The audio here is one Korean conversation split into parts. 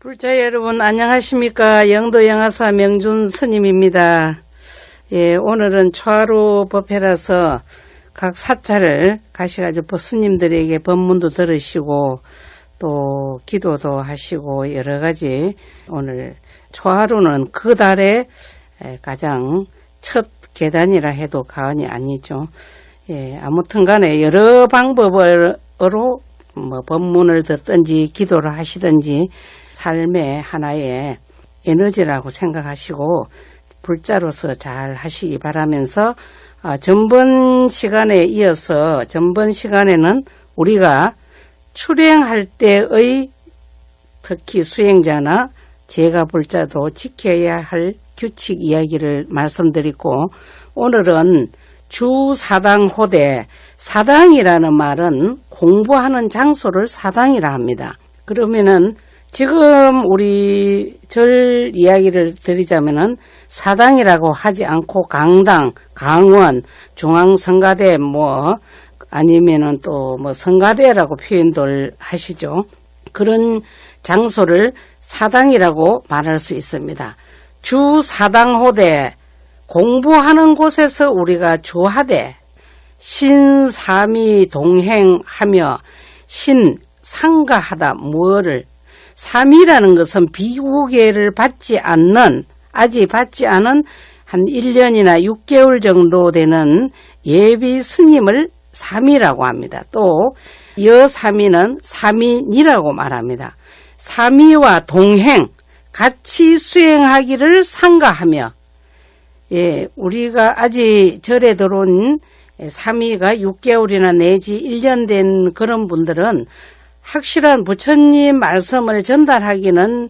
불자 여러분 안녕하십니까. 영도영화사 명준 스님입니다. 예, 오늘은 초하루 법회라서 각 사찰을 가셔가지고 스님들에게 법문도 들으시고 또 기도도 하시고 여러가지 오늘 초하루는 그 달에 가장 첫 계단이라 해도 과언이 아니죠. 예, 아무튼 간에 여러 방법으로 법문을 듣든지 기도를 하시든지 삶의 하나의 에너지라고 생각하시고 불자로서 잘 하시기 바라면서 전번 시간에 이어서 전번 시간에는 우리가 출행할 때의 특히 수행자나 제가 불자도 지켜야 할 규칙 이야기를 말씀드리고 오늘은 주사당호대, 사당이라는 말은 공부하는 장소를 사당이라 합니다. 그러면은 지금 우리 절 이야기를 드리자면은 사당이라고 하지 않고 강당, 강원, 중앙성가대 아니면은 또 성가대라고 표현들 하시죠. 그런 장소를 사당이라고 말할 수 있습니다. 주사당호대, 공부하는 곳에서 우리가 주하되 신삼위 동행하며 신상가하다 뭐를 삼위라는 것은 비구계를 아직 받지 않은 한 1년이나 6개월 정도 되는 예비 스님을 삼위라고 합니다. 또 여삼위는 삼위니라고 말합니다. 삼위와 동행, 같이 수행하기를 상가하며 예, 우리가 아직 절에 들어온 삼위가 6개월이나 내지 1년 된 그런 분들은 확실한 부처님 말씀을 전달하기는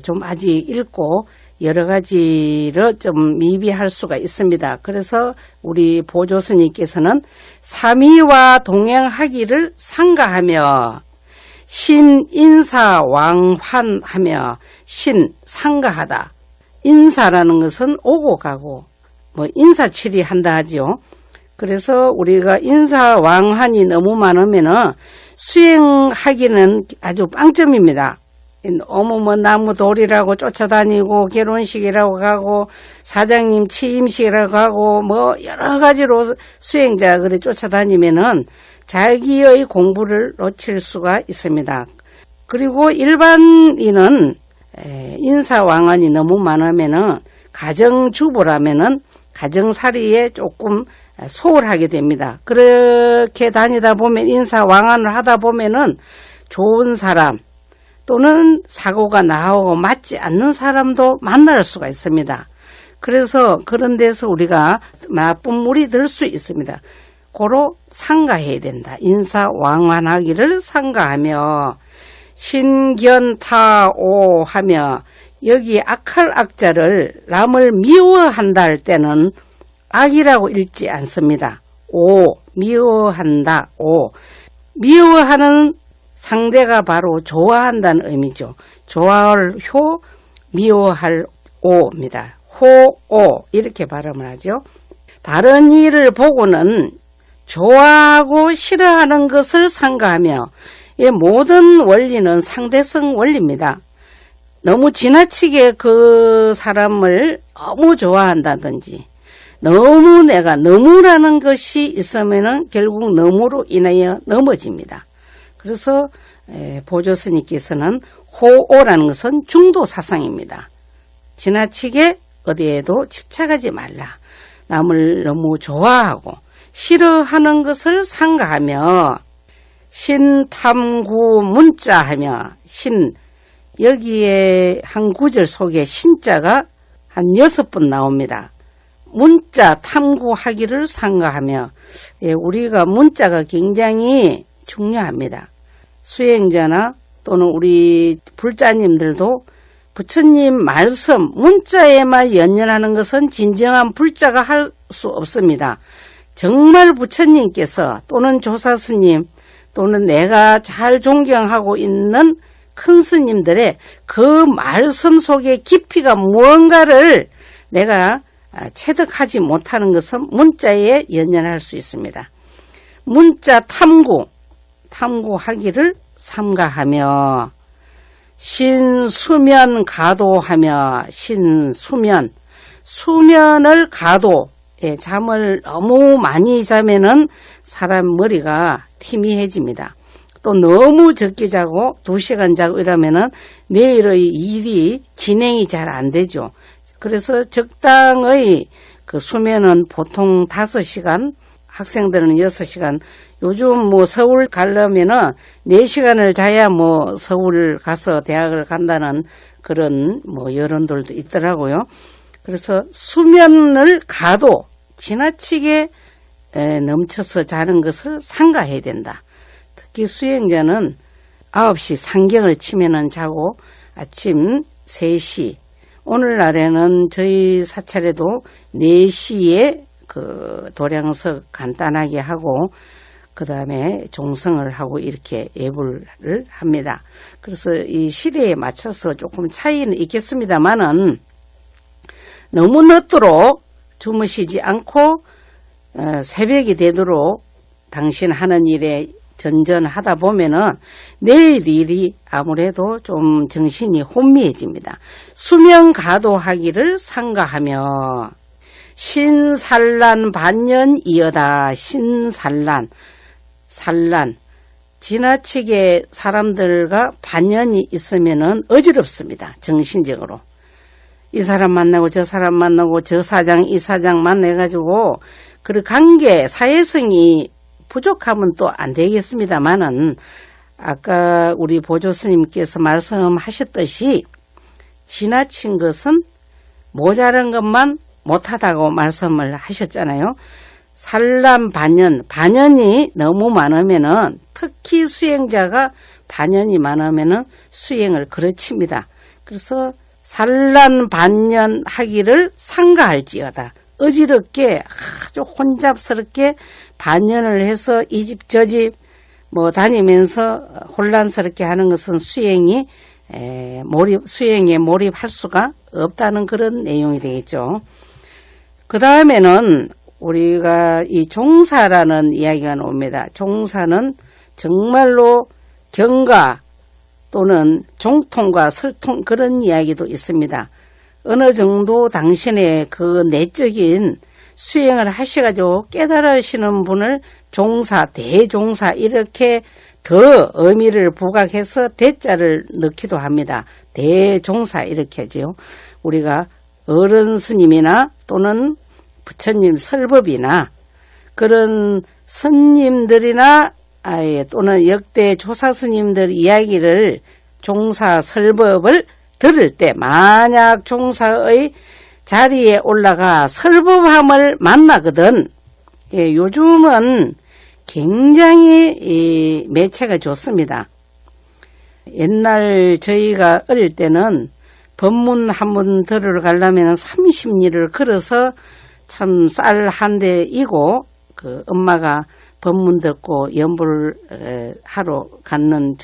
좀 아직 읽고 여러 가지로 좀 미비할 수가 있습니다. 그래서 우리 보조스님께서는 삼위와 동행하기를 상가하며 신인사왕환하며 신상가하다. 인사라는 것은 오고 가고 인사치리한다 하죠. 그래서 우리가 인사왕환이 너무 많으면은 수행하기는 아주 빵점입니다. 너무 나무 돌이라고 쫓아다니고 결혼식이라고 가고 사장님 취임식이라고 하고 여러 가지로 수행자 그래 쫓아다니면은 자기의 공부를 놓칠 수가 있습니다. 그리고 일반인은 인사왕언이 너무 많으면은 가정주부라면은 가정살이에 조금 소홀하게 됩니다. 그렇게 다니다 보면 인사왕언을 하다 보면은 좋은 사람 또는 사고가 나오고 맞지 않는 사람도 만날 수가 있습니다. 그래서 그런 데서 우리가 나쁜 물이 들 수 있습니다. 고로 상가해야 된다. 인사왕환하기를 상가하며 신견타오 하며 여기 악할 악자를 남을 미워한다 할 때는 악이라고 읽지 않습니다. 미워한다. 미워하는 상대가 바로 좋아한다는 의미죠. 좋아할 효, 미워할 오입니다. 호오 이렇게 발음을 하죠. 다른 일을 보고는 좋아하고 싫어하는 것을 상가하며 이 모든 원리는 상대성 원리입니다. 너무 지나치게 그 사람을 너무 좋아한다든지 너무라는 것이 있으면은 결국 너무로 인하여 넘어집니다. 그래서 보조스님께서는 호오라는 것은 중도사상입니다. 지나치게 어디에도 집착하지 말라. 남을 너무 좋아하고 싫어하는 것을 상가하며 신탐구 문자하며 여기에 한 구절 속에 신자가 한 6번 나옵니다. 문자 탐구하기를 상가하며 우리가 문자가 굉장히 중요합니다. 수행자나 또는 우리 불자님들도 부처님 말씀 문자에만 연연하는 것은 진정한 불자가 할 수 없습니다. 정말 부처님께서 또는 조사스님 또는 내가 잘 존경하고 있는 큰 스님들의 그 말씀 속에 깊이가 무언가를 내가 체득하지 못하는 것은 문자에 연연할 수 있습니다. 문자 탐구하기를 삼가하며 신수면 가도하며 신수면 수면을 가도 잠을 너무 많이 자면은 사람 머리가 희미해집니다. 또 너무 적게 자고 2시간 자고 이러면은 내일의 일이 진행이 잘 안 되죠. 그래서 적당의 그 수면은 보통 5시간, 학생들은 6시간, 요즘 뭐 서울 가려면은 4시간을 자야 뭐 서울 가서 대학을 간다는 그런 뭐 여론들도 있더라고요. 그래서 수면을 가도 지나치게 넘쳐서 자는 것을 삼가해야 된다. 특히 수행자는 9시 상경을 치면은 자고 아침 3시, 오늘날에는 저희 사찰에도 4시에 그 도량석 간단하게 하고 그 다음에 종성을 하고 이렇게 예불을 합니다. 그래서 이 시대에 맞춰서 조금 차이는 있겠습니다만은 너무 늦도록 주무시지 않고 새벽이 되도록 당신 하는 일에 전전하다 보면은 내일 일이 아무래도 좀 정신이 혼미해집니다. 수면 가도하기를 삼가하며 신산란 반년이여다. 신산란, 산란, 지나치게 사람들과 반년이 있으면은 어지럽습니다. 정신적으로. 이 사람 만나고 저 사람 만나고 저 사장 이 사장 만나가지고 그 관계 사회성이 부족하면 또 안 되겠습니다만은 아까 우리 보조 스님께서 말씀하셨듯이 지나친 것은 모자란 것만 못하다고 말씀을 하셨잖아요. 산란 반연, 반연이 너무 많으면은 특히 수행자가 반연이 많으면은 수행을 그르칩니다. 그래서 산란 반연 하기를 삼가할지어다. 어지럽게 아주 혼잡스럽게 반연을 해서 이 집 저 집 뭐 다니면서 혼란스럽게 하는 것은 수행에 몰입할 수가 없다는 그런 내용이 되겠죠. 그 다음에는 우리가 이 종사라는 이야기가 나옵니다. 종사는 정말로 경가 또는 종통과 설통 그런 이야기도 있습니다. 어느 정도 당신의 그 내적인 수행을 하셔가지고 깨달으시는 분을 종사, 대종사 이렇게 더 의미를 부각해서 대자를 넣기도 합니다. 대종사 이렇게 하죠. 우리가 어른 스님이나 또는 부처님 설법이나 그런 스님들이나 또는 역대 조사 스님들 이야기를 종사 설법을 들을 때 만약 종사의 자리에 올라가 설법함을 만나거든 요즘은 굉장히 매체가 좋습니다. 옛날 저희가 어릴 때는 법문 한번 들으러 가려면 30리를 걸어서 참 쌀 한 대 이고 그 엄마가 법문 듣고 연불 하러 갔는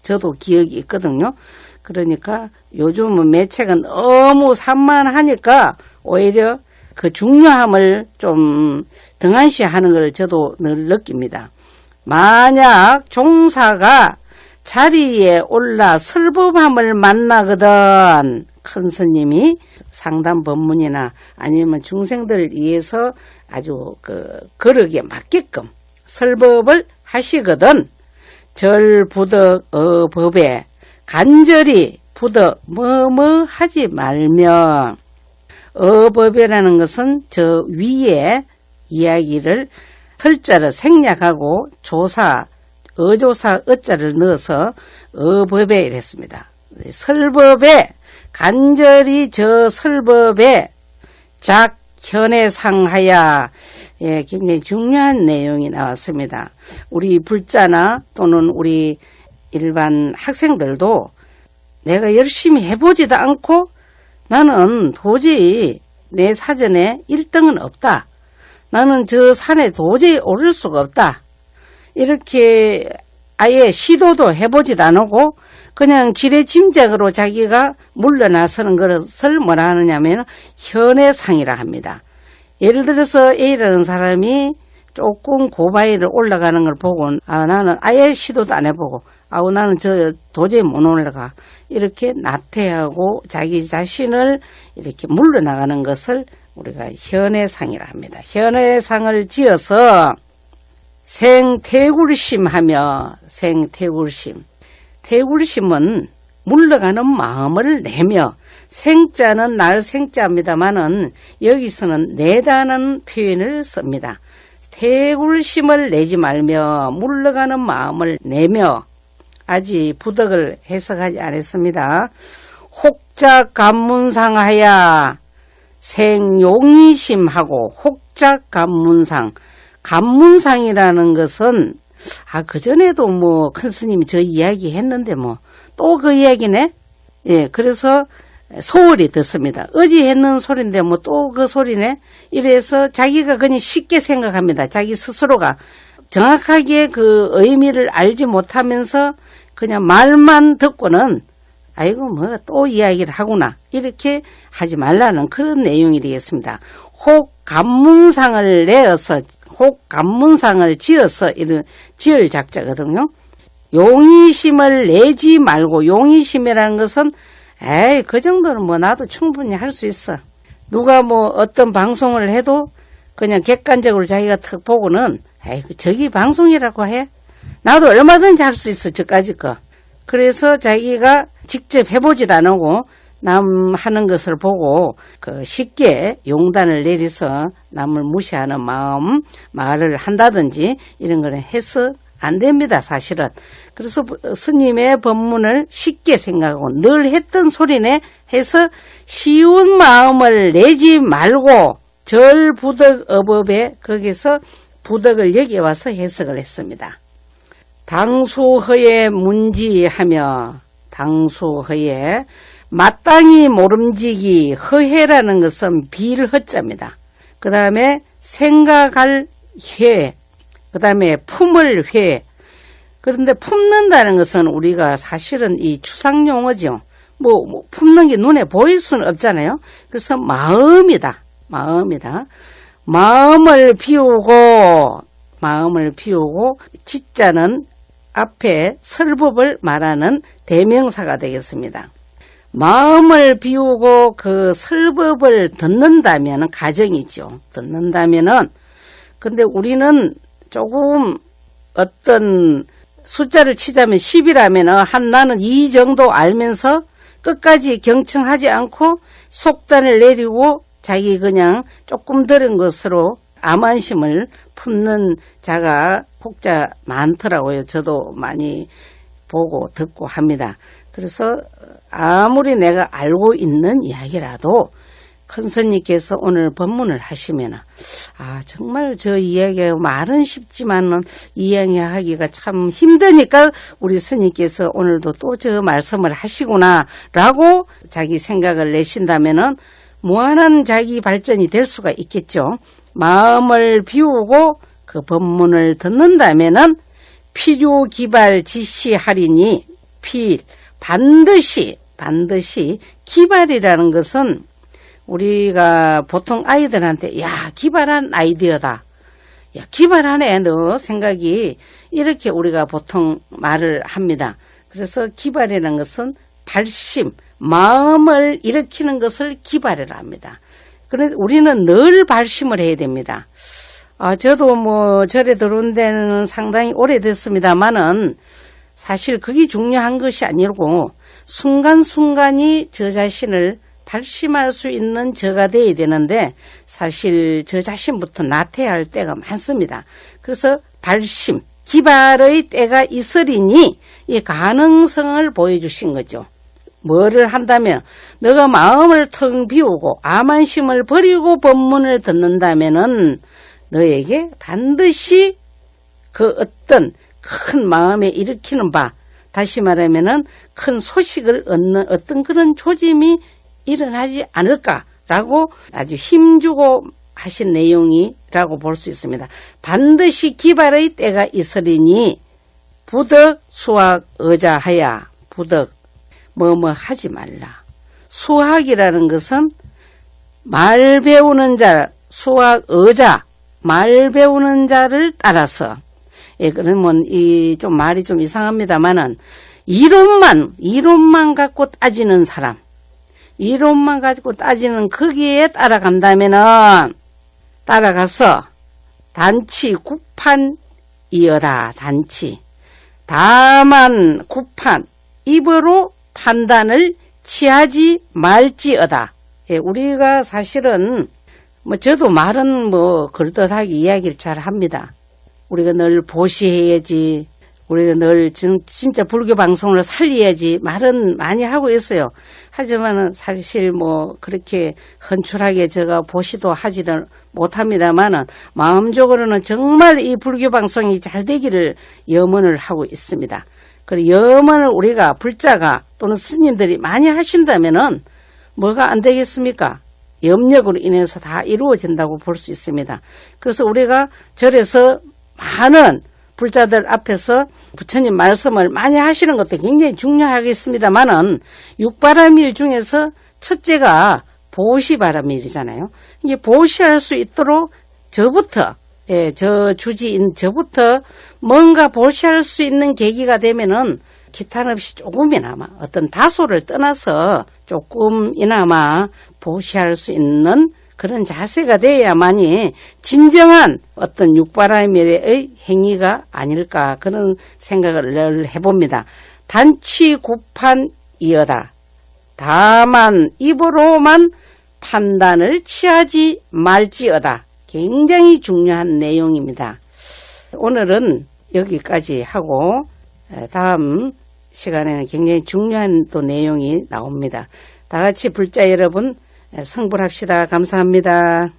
저도 기억이 있거든요. 그러니까 요즘은 매체가 너무 산만하니까 오히려 그 중요함을 좀 등한시하는 걸 저도 늘 느낍니다. 만약 종사가 자리에 올라 설법함을 만나거든 큰 스님이 상담 법문이나 아니면 중생들을 위해서 아주 거르게 맞게끔 설법을 하시거든 절부덕 법에 간절히 부덕 뭐뭐 하지 말며 어법이라는 것은 저 위에 이야기를 설자를 생략하고 조사 어조사 어자를 넣어서 어법에 이랬습니다. 설법에 간절히 저 설법에 작현해상하야 굉장히 중요한 내용이 나왔습니다. 우리 불자나 또는 우리 일반 학생들도 내가 열심히 해보지도 않고 나는 도저히 내 사전에 1등은 없다. 나는 저 산에 도저히 오를 수가 없다. 이렇게 아예 시도도 해보지도 않고 그냥 지레짐작으로 자기가 물러나서는 것을 뭐라 하느냐면 현해상이라 합니다. 예를 들어서 A라는 사람이 조금 고바위를 올라가는 걸 보고 나는 아예 시도도 안 해보고 아우 나는 저 도저히 못 올라가. 이렇게 나태하고 자기 자신을 이렇게 물러나가는 것을 우리가 현해상이라 합니다. 현해상을 지어서 생태굴심하며 생태굴심. 태굴심은 물러가는 마음을 내며 생자는 날 생자입니다만은 여기서는 내다는 표현을 씁니다. 태굴심을 내지 말며 물러가는 마음을 내며 아직 부덕을 해석하지 않았습니다. 혹작간문상하야 생용이심하고 혹작간문상 간문상이라는 것은 그전에도 뭐 큰 스님이 저 이야기 했는데 뭐 또 그 이야기네. 예, 그래서 소홀히 듣습니다. 어제 했는 소리인데 뭐 또 그 소리네. 이래서 자기가 그냥 쉽게 생각합니다. 자기 스스로가 정확하게 그 의미를 알지 못하면서 그냥 말만 듣고는 아이고 뭐 또 이야기를 하구나 이렇게 하지 말라는 그런 내용이 되겠습니다. 혹 간문상을 내어서 혹 간문상을 지어서 이런 지을 작자거든요. 용의심을 내지 말고 용의심이라는 것은 에이 그 정도는 뭐 나도 충분히 할 수 있어. 누가 뭐 어떤 방송을 해도 그냥 객관적으로 자기가 탁 보고는 에이 저기 방송이라고 해. 나도 얼마든지 할 수 있어 저까지 거. 그래서 자기가 직접 해보지도 않고 남 하는 것을 보고 그 쉽게 용단을 내려서 남을 무시하는 말을 한다든지 이런 거는 해서 안 됩니다, 사실은. 그래서 스님의 법문을 쉽게 생각하고 늘 했던 소리네 해서 쉬운 마음을 내지 말고 절부덕어법에 거기서 부덕을 여기 와서 해석을 했습니다. 당수허에 문지하며 당수허에 마땅히 모름지기 허해라는 것은 빌허자입니다. 그 다음에 생각할 회, 그 다음에 품을 회. 그런데 품는다는 것은 우리가 사실은 이 추상용어죠. 뭐 품는 게 눈에 보일 수는 없잖아요. 그래서 마음이다. 마음을 비우고 지자는 앞에 설법을 말하는 대명사가 되겠습니다. 마음을 비우고 그 설법을 듣는다면 가정이죠. 듣는다면은 근데 우리는 조금 어떤 숫자를 치자면 10이라면 나는 이 정도 알면서 끝까지 경청하지 않고 속단을 내리고 자기 그냥 조금 들은 것으로 암안심을 품는 자가 혹자 많더라고요. 저도 많이 보고 듣고 합니다. 그래서 아무리 내가 알고 있는 이야기라도 큰 스님께서 오늘 법문을 하시면 정말 저 이야기가 말은 쉽지만은 이야기하기가 참 힘드니까 우리 스님께서 오늘도 또 저 말씀을 하시구나 라고 자기 생각을 내신다면은 무한한 자기 발전이 될 수가 있겠죠. 마음을 비우고 그 법문을 듣는다면은 필요기발 지시하리니 반드시 기발이라는 것은 우리가 보통 아이들한테 야 기발한 아이디어다. 야 기발하네 너 생각이 이렇게 우리가 보통 말을 합니다. 그래서 기발이라는 것은 발심 마음을 일으키는 것을 기발이라 합니다. 그런데 우리는 늘 발심을 해야 됩니다. 저도 뭐 절에 들어온 데는 상당히 오래됐습니다만은 사실 그게 중요한 것이 아니고 순간순간이 저 자신을 발심할 수 있는 저가 되어야 되는데 사실 저 자신부터 나태할 때가 많습니다. 그래서 발심, 기발의 때가 있으리니 이 가능성을 보여주신 거죠. 뭐를 한다면 너가 마음을 텅 비우고 암안심을 버리고 법문을 듣는다면은 너에게 반드시 그 어떤 큰 마음에 일으키는 바 다시 말하면은 큰 소식을 얻는 어떤 그런 조짐이 일어나지 않을까라고 아주 힘주고 하신 내용이라고 볼 수 있습니다. 반드시 기발의 때가 있으리니 부덕 수학 의자하야 부덕 뭐뭐 하지 말라. 수학이라는 것은 말 배우는 자 수학 의자 말 배우는 자를 따라서 예, 그러면 좀 말이 좀 이상합니다만은 이론만 갖고 따지는 사람, 이론만 가지고 따지는 거기에 따라간다면은 따라가서 단치 구판이여다. 단치. 다만 구판 입으로 판단을 취하지 말지어다. 예, 우리가 사실은 저도 말은 그럴듯하게 이야기를 잘 합니다. 우리가 늘 보시해야지, 우리가 늘 진짜 불교 방송을 살려야지 말은 많이 하고 있어요. 하지만은 사실 그렇게 헌출하게 제가 보시도 하지를 못합니다만은 마음적으로는 정말 이 불교 방송이 잘 되기를 염원을 하고 있습니다. 그리고 염원을 우리가 불자가 또는 스님들이 많이 하신다면은 뭐가 안 되겠습니까? 염력으로 인해서 다 이루어진다고 볼 수 있습니다. 그래서 우리가 절에서 많은 불자들 앞에서 부처님 말씀을 많이 하시는 것도 굉장히 중요하겠습니다만은 육바라밀 중에서 첫째가 보시바라밀이잖아요. 이게 보시할 수 있도록 저부터 저 주지인 저부터 뭔가 보시할 수 있는 계기가 되면은 기탄 없이 조금이나마 어떤 다소를 떠나서 조금이나마 보시할 수 있는 그런 자세가 돼야만이 진정한 어떤 육바라밀의 행위가 아닐까 그런 생각을 해봅니다. 단치구판이여다. 다만 입으로만 판단을 취하지 말지어다. 굉장히 중요한 내용입니다. 오늘은 여기까지 하고 다음 시간에는 굉장히 중요한 또 내용이 나옵니다. 다 같이 불자 여러분 성불합시다. 감사합니다.